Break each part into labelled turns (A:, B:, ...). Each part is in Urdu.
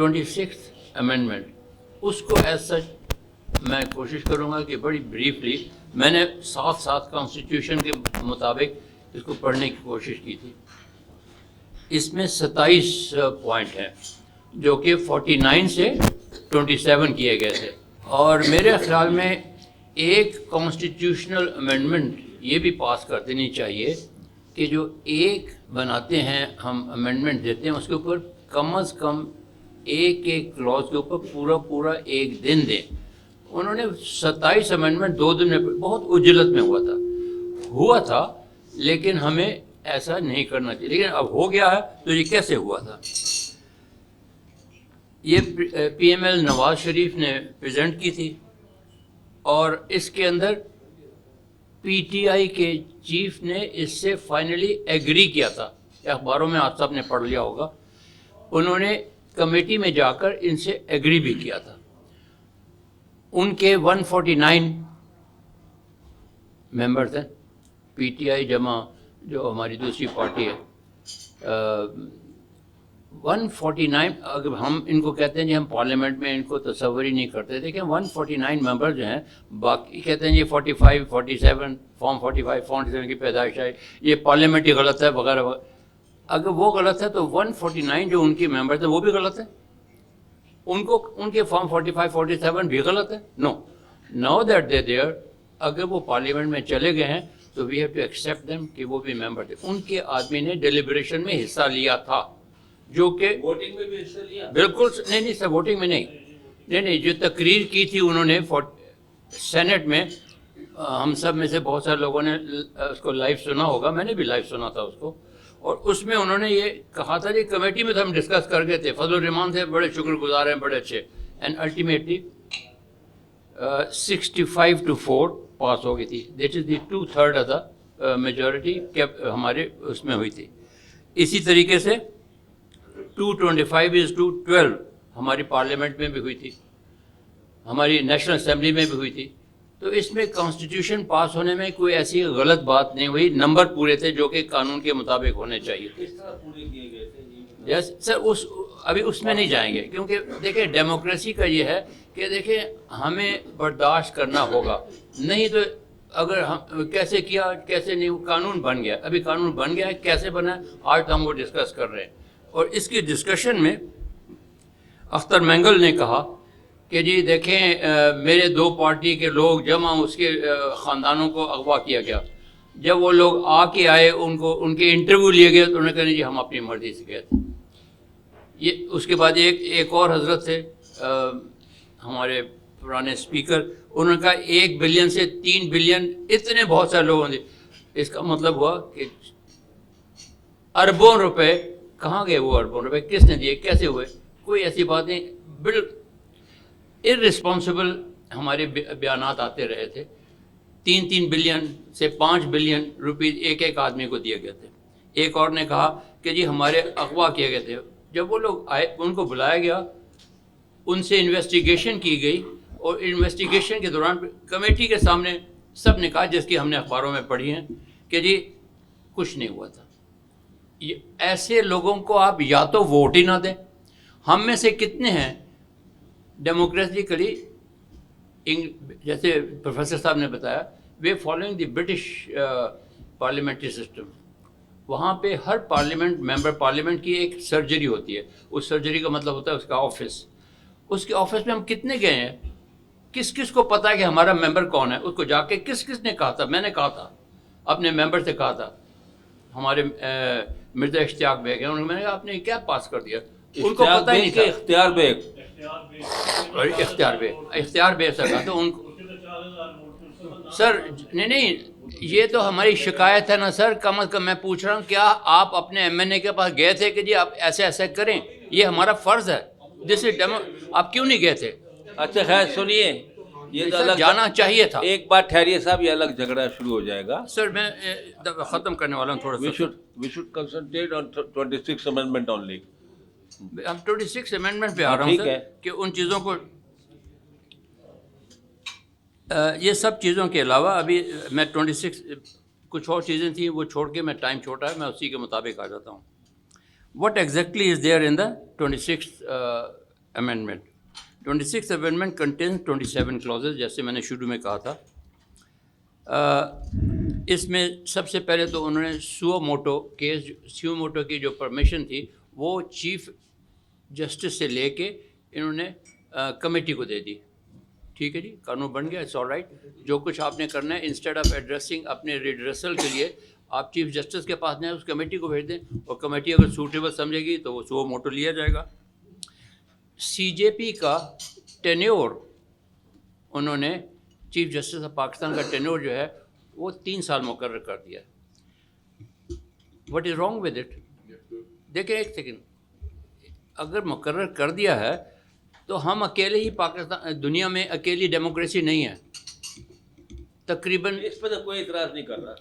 A: 26th amendment, اس کو ایز سچ میں کوشش کروں گا کہ بڑی بریفلی، میں نے ساتھ ساتھ کانسٹیٹیوشن کے مطابق اس کو پڑھنے کی کوشش کی تھی. اس میں 27 پوائنٹ ہیں جو کہ 49 سے 27 کیے گئے تھے. اور میرے خیال میں ایک کانسٹیٹیوشنل امینڈمنٹ یہ بھی پاس کر دینی چاہیے کہ جو ایک بناتے ہیں ہم امینڈمنٹ دیتے ہیں اس کے اوپر کم از کم ایک کلوز کے اوپر پورا ایک دن دیں. انہوں نے 27 امینڈمنٹ 2 دن میں، بہت عجلت میں ہوا تھا لیکن ہمیں ایسا نہیں کرنا چاہیے. لیکن اب ہو گیا ہے تو یہ کیسے ہوا تھا؟ یہ P M L Nawaz Sharif نے پریزنٹ کی تھی اور اس کے اندر پی ٹی آئی کے چیف نے اس سے فائنلی ایگری کیا تھا. اخباروں میں آپ سب نے پڑھ لیا ہوگا. انہوں نے کمیٹی میں جا کر ان سے ایگری بھی کیا تھا. ان کے 149 ممبرز ہیں، پی ٹی آئی جمع جو ہماری دوسری پارٹی ہے. 149 اگر ہم ان کو کہتے ہیں جی ہم پارلیمنٹ میں ان کو تصور ہی نہیں کرتے. دیکھیں 149 ممبر جو ہیں، باقی کہتے ہیں یہ 45 47 فارم 45 47 کی پیدائش ہے، یہ پارلیمنٹ ہی غلط ہے وغیرہ وغیرہ. اگر وہ غلط ہے تو 149 جو ان کے ممبر تھے وہ بھی غلط ہے، ان کے فارم 45 47 بھی غلط ہے. نو دیٹ دے دیئر، اگر وہ پارلیمنٹ میں چلے گئے ہیں تو we have to accept them کہ وہ بھی ممبر تھے. ان کے آدمی نے ڈیلیبریشن میں حصہ لیا تھا، جو کہ
B: ووٹنگ میں بھی حصہ لیا.
A: بالکل نہیں سر، ووٹنگ میں نہیں، جو تقریر کی تھی انہوں نے سینٹ میں، ہم سب میں سے بہت سارے لوگوں نے اس کو لائیو سنا ہوگا، میں نے بھی لائیو سنا تھا اس کو. اور اس میں انہوں نے یہ کہا تھا کہ کمیٹی میں تو ہم ڈسکس کر گئے تھے، فضل الرحمان سے بڑے شکر گزار ہیں، بڑے اچھے. اینڈ الٹیمیٹلی 65-4 پاس ہو گئی تھی. That is the 2/3 of the majority ہمارے اس میں ہوئی تھی. اسی طریقے سے 225-12 ہماری پارلیمنٹ میں بھی ہوئی تھی، ہماری نیشنل اسمبلی میں بھی ہوئی تھی. تو اس میں کانسٹیٹیوشن پاس ہونے میں کوئی ایسی غلط بات نہیں ہوئی. نمبر پورے تھے جو کہ قانون کے مطابق ہونے چاہیے تھے.
B: کس طرح پورے کیے گئے تھے؟
A: یس سر، ابھی اس میں نہیں جائیں گے کیونکہ دیکھیں ڈیموکریسی کا یہ ہے کہ دیکھیں ہمیں برداشت کرنا ہوگا. نہیں تو اگر ہم کیسے کیا کیسے نہیں، قانون بن گیا. ابھی قانون بن گیا ہے، کیسے بنا ہے آج تو ہم وہ ڈسکس کر رہے ہیں. اور اس کی ڈسکشن میں اختر مینگل نے کہا کہ جی دیکھیں میرے 2 پارٹی کے لوگ جمع، اس کے خاندانوں کو اغوا کیا گیا. جب وہ لوگ آ کے آئے ان کے انٹرویو لیے گئے تو انہوں نے کہا جی ہم اپنی مرضی سے گئے تھے. یہ اس کے بعد ایک اور حضرت تھے ہمارے پرانے اسپیکر، انہوں نے کہا 1 بلین سے 3 بلین اتنے بہت سارے لوگوں نے. اس کا مطلب ہوا کہ اربوں روپے کہاں گئے؟ وہ اربوں روپے کس نے دیے، کیسے ہوئے؟ کوئی ایسی بات نہیں. ارسپانسبل ہمارے بیانات آتے رہے تھے. 3 بلین سے 5 بلین روپیز ایک آدمی کو دیے گئے تھے. ایک اور نے کہا کہ جی ہمارے اغوا کیے گئے تھے. جب وہ لوگ آئے ان کو بلایا گیا، ان سے انویسٹیگیشن کی گئی اور انویسٹیگیشن کے دوران کمیٹی کے سامنے سب نے کہا، جس کی ہم نے اخباروں میں پڑھی ہیں، کہ جی کچھ نہیں ہوا تھا. ایسے لوگوں کو آپ یا تو ووٹ ہی نہ دیں. ہم میں سے کتنے ہیں ڈیموکریٹکلی، جیسے پروفیسر صاحب نے بتایا، we following the British parliamentary system. وہاں پہ ہر ممبر پارلیمنٹ کی ایک سرجری ہوتی ہے. اس سرجری کا مطلب ہوتا ہے اس کا آفس. اس کے آفس میں ہم کتنے گئے ہیں؟ کس کو پتا ہے کہ ہمارا ممبر کون ہے؟ اس کو جا کے کس نے کہا تھا؟ میں نے کہا تھا، اپنے ممبر سے کہا تھا. ہمارے مرزا اشتیاق بیگ ہیں، میں نے کہا آپ نے کیا پاس کر دیا؟ ان کو پتہ ہی نہیں تھا. اختیار بیگ سے کہا. تو ان کو سر نہیں، یہ تو ہماری شکایت ہے نا سر. کم از کم میں پوچھ رہا ہوں کیا آپ اپنے ایم این اے کے پاس گئے تھے کہ جی آپ ایسے کریں؟ یہ ہمارا فرض ہے. جس سے آپ کیوں نہیں گئے تھے؟
B: اچھا خیر سنیے، یہ تو الگ
A: جانا چاہیے تھا.
B: ایک بات ٹھہریے صاحب، یہ الگ جھگڑا شروع ہو جائے گا.
A: سر میں ختم کرنے والا ہوں تھوڑا سا.
B: We should concentrate on 26 amendment only.
A: ہم 26 امینڈمنٹ پہ آ رہا ہوں سر، کہ ان چیزوں کو، یہ سب چیزوں کے علاوہ ابھی میں 26 کچھ اور چیزیں تھیں وہ چھوڑ کے میں ٹائم چھوٹا ہے، میں اسی کے مطابق آ جاتا ہوں. What exactly is there in the 26th amendment. 26th amendment contains 27 clauses, جیسے میں نے شروع میں کہا تھا. اس میں سب سے پہلے تو انہوں نے سو موٹو کی جو پرمیشن تھی وہ چیف جسٹس سے لے کے انہوں نے کمیٹی کو دے دی. ٹھیک ہے جی, قانون بن گیا, اٹس آل رائٹ. جو کچھ آپ نے کرنا ہے انسٹیڈ آف ایڈریسنگ اپنے ریڈریسل کے لیے آپ چیف جسٹس کے پاس جائیں, اس کمیٹی کو بھیج دیں, اور کمیٹی اگر سوٹیبل سمجھے گی تو وہ سو موٹو لیا جائے گا. سی جے پی کا ٹینیور انہوں نے چیف جسٹس آف پاکستان کا ٹینیور جو ہے وہ 3 سال مقرر کر دیا. What is wrong with it? دیکھیں ایک سیکنڈ, اگر مقرر کر دیا ہے تو ہم اکیلے ہی پاکستان دنیا میں اکیلی ڈیموکریسی نہیں ہے. تقریباً
B: اس پہ تو کوئی اعتراض نہیں کر رہا,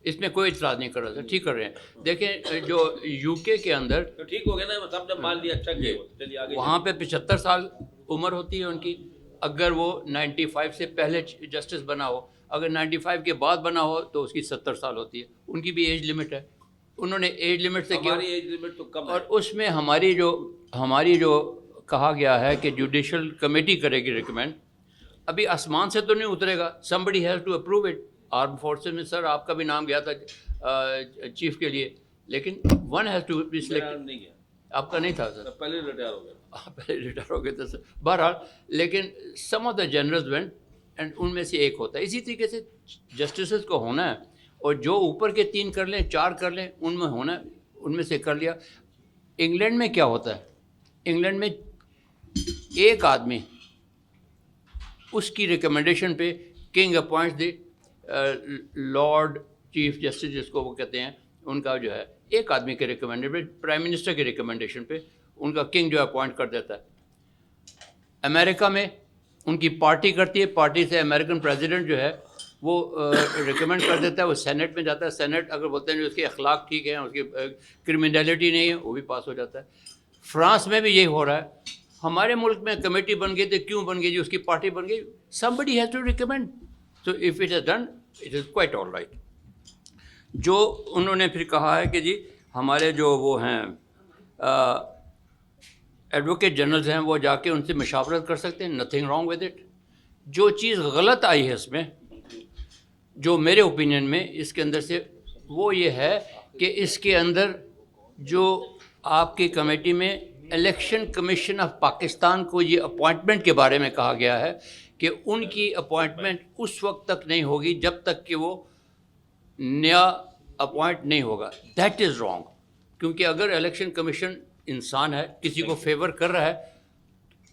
A: اس میں کوئی اعتراض نہیں کر رہا. ٹھیک کر رہے ہیں. دیکھیں جو یو کے اندر
B: تو ٹھیک ہو گیا نا, سب نے مان لیا, اچھا کیا, چلیے آگے.
A: وہاں پہ 75 سال عمر ہوتی ہے ان کی, اگر وہ 95 سے پہلے جسٹس بنا ہو. اگر 95 کے بعد بنا ہو تو اس کی 70 سال ہوتی ہے. ان کی بھی ایج لمٹ ہے. انہوں نے ایج لمٹ سے کیا,
B: ہماری ایج لمٹ تو کم ہے,
A: اور اس میں ہماری جو کہا گیا ہے کہ جوڈیشل کمیٹی کرے گی ریکمینڈ. ابھی آسمان سے تو نہیں اترے گا, somebody has to approve it. Arm forces میں سر آپ کا بھی نام گیا تھا چیف کے لیے, لیکن one has to be selected.
B: نہیں گیا,
A: آپ کا نہیں تھا سر,
B: پہلے ریٹائر ہو گیا.
A: آپ پہلے ریٹائر ہو گئے تھے سر. بہرحال لیکن some of the generals went, and ان میں سے ایک ہوتا ہے. اسی طریقے سے جسٹسز کو ہونا ہے, اور جو اوپر کے 3 کر لیں 4 کر لیں ان میں ہونا ہے, ان میں سے کر لیا. انگلینڈ میں کیا ہوتا ہے, انگلینڈ میں ایک آدمی اس کی ریکمنڈیشن پہ کنگ اپوائنٹس دی لارڈ چیف جسٹس جس کو وہ کہتے ہیں, ان کا جو ہے ایک آدمی کے ریکمنڈیشن پہ, پرائم منسٹر کے ریکمنڈیشن پہ ان کا کنگ جو ہے اپوائنٹ کر دیتا ہے. امریکہ میں ان کی پارٹی کرتی ہے, پارٹی سے امریکن پریزیڈنٹ جو ہے وہ ریکمینڈ کر دیتا ہے, وہ سینٹ میں جاتا ہے. سینٹ اگر بولتے ہیں جو اس کے اخلاق ٹھیک ہیں, اس کی کرمینلٹی نہیں ہے, وہ بھی پاس ہو جاتا ہے. فرانس میں بھی یہی ہو رہا ہے. ہمارے ملک میں کمیٹی بن گئی تو کیوں بن گئی جی, اس کی پارٹی بن گئی. somebody has to recommend. so if it is done it is quite all right. جو انہوں نے پھر کہا ہے کہ جی ہمارے جو وہ ہیں ایڈوکیٹ جنرلز ہیں وہ جا کے ان سے مشاورت کر سکتے ہیں, نتھنگ رانگ ود اٹ. جو چیز غلط آئی ہے اس میں, جو میرے اوپینین میں اس کے اندر سے, وہ یہ ہے کہ اس کے اندر جو آپ کی کمیٹی میں الیکشن کمیشن آف پاکستان کو یہ اپوائنٹمنٹ کے بارے میں کہا گیا ہے کہ ان کی اپوائنٹمنٹ اس وقت تک نہیں ہوگی جب تک کہ وہ نیا اپوائنٹ نہیں ہوگا. That is wrong. کیونکہ اگر الیکشن کمیشن انسان ہے, کسی کو فیور کر رہا ہے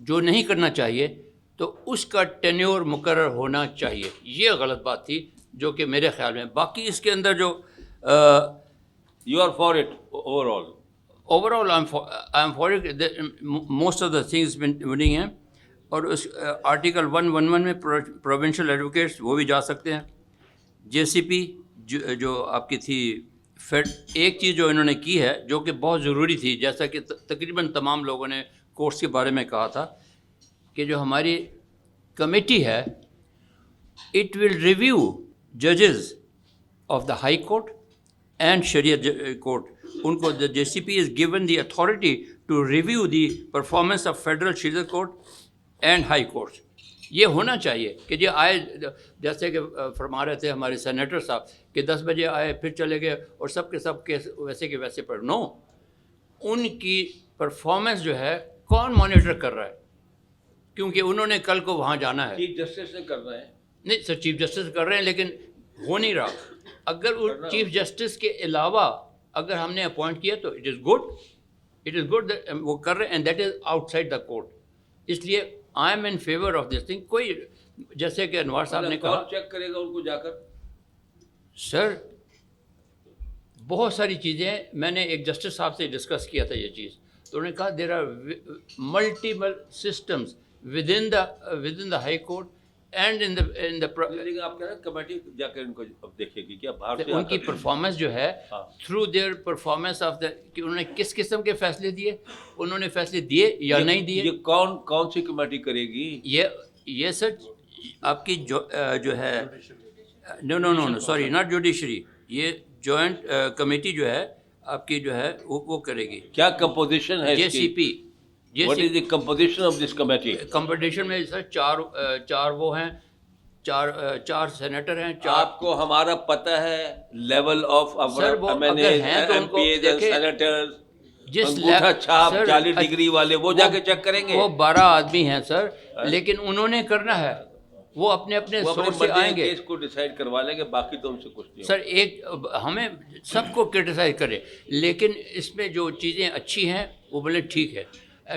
A: جو نہیں کرنا چاہیے, تو اس کا ٹینیور مقرر ہونا چاہیے. یہ غلط بات تھی جو کہ میرے خیال میں. باقی اس کے اندر جو
B: you are for it
A: overall I'm for it. Most of the things winning ہیں, اور اس آرٹیکل 111 میں پروونشل ایڈوکیٹس وہ بھی جا سکتے ہیں. جے سی پی جو آپ کی تھی فیڈ, ایک چیز جو انہوں نے کی ہے جو کہ بہت ضروری تھی, جیسا کہ تقریباً تمام لوگوں نے کورس کے بارے میں کہا تھا, کہ جو ہماری کمیٹی ہے اٹ ول ریویو ججز of the high court and Shariat court. ان کو J C P is given the authority to review the performance of federal Shariat court and high courts. یہ ہونا چاہیے کہ جی آئے, جیسے کہ فرما رہے تھے ہمارے سینیٹر صاحب کہ 10 بجے آئے پھر چلے گئے اور سب کے سب کیس ویسے کے ویسے پر. نو, ان کی پرفارمنس جو ہے کون مانیٹر کر رہا ہے, کیونکہ انہوں نے کل کو وہاں جانا ہے.
B: چیف جسٹس سے کر رہے ہیں. نہیں
A: سر, چیف جسٹس کر رہے ہیں لیکن ہو نہیں رہا. اگر چیف جسٹس کے علاوہ اگر ہم نے اپوائنٹ کیا تو اٹ از گڈ وہ کر رہے ہیں, and that is outside the court. اس لیے I am in favour of this thing. کوئی جیسے کہ انوار صاحب نے کہا,
B: چیک کرے گا ان کو جا کر.
A: سر بہت ساری چیزیں میں نے ایک جسٹس صاحب سے ڈسکس کیا تھا یہ چیز, تو انہوں نے کہا there are multiple systems within the high court and in the
B: آپ کہہ رہے ہیں کمیٹی جا کر ان کو اب دیکھے گی کیا باہر سے
A: ان کی پرفارمنس جو ہے through their performance of the, کہ انہوں نے کس قسم کے فیصلے دیے, انہوں نے فیصلے دیے یا نہیں دیے.
B: یہ کون سی کمیٹی کرے گی؟
A: یہ سر آپ کی جو ہے نو سوری ناٹ جوڈیشری, یہ جوائنٹ کمیٹی جو ہے آپ کی جو ہے وہ کرے گی.
B: کیا کمپوزیشن ہے؟
A: جے C P
B: What is the composition of this committee?
A: Competition میں سر چار وہ ہیں، چار سینیٹر ہیں، چار.
B: آپ کو ہمارا پتہ ہے لیول آف
A: سر وہ اگر ہیں تو ان کو دیکھیں،
B: سینیٹرز
A: جس
B: انگوٹھا چھاپ
A: سر
B: 40 ڈگری والے وہ جا کے چیک کریں گے.
A: وہ 12 آدمی ہیں سر، لیکن انہوں نے کرنا ہے، وہ اپنے
B: وہ
A: سورس سے آئیں گے.
B: کیس کو ڈیسائیڈ کروا لیں گے، باقی تو ان سے کچھ نہیں.
A: سر ایک ہمیں سب کو کرٹیسائز کرے، لیکن اس میں جو چیزیں اچھی ہیں وہ بولے ٹھیک ہے،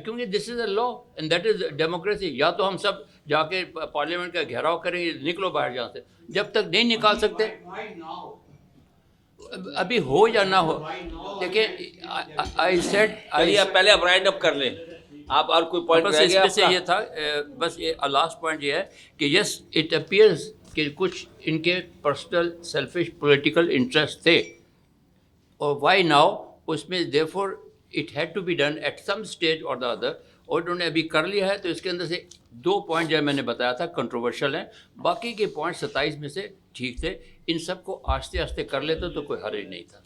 A: کیونکہ this is a law and that is democracy. یا تو ہم سب جا کے پارلیمنٹ کا گھیراؤ کریں گے، نکلو باہر جہاں سے. جب تک نہیں نکال سکتے، ابھی ہو یا نہ ہو. دیکھیں آئی سیڈ
B: پہلے آپ رائنڈ اپ کر لیں. آپ اور کوئی پوائنٹ
A: بس
B: رہ
A: اس
B: گیا
A: میں
B: آپ
A: سے
B: کا؟
A: یہ تھا، بس یہ لاسٹ پوائنٹ یہ ہے کہ یس اٹ اپیئرز کہ کچھ ان کے پرسنل سیلفش پولیٹیکل انٹرسٹ تھے، اور وائی ناؤ اس میں there for it had to be done at some stage اور دا ادر، اور انہوں نے ابھی کر لیا ہے. تو اس کے اندر سے 2 پوائنٹ جو میں نے بتایا تھا کنٹروورشل ہیں، باقی کے پوائنٹ 27 میں سے ٹھیک تھے. ان سب کو آہستہ آہستہ کر لیتے تو کوئی حرج نہیں تھا.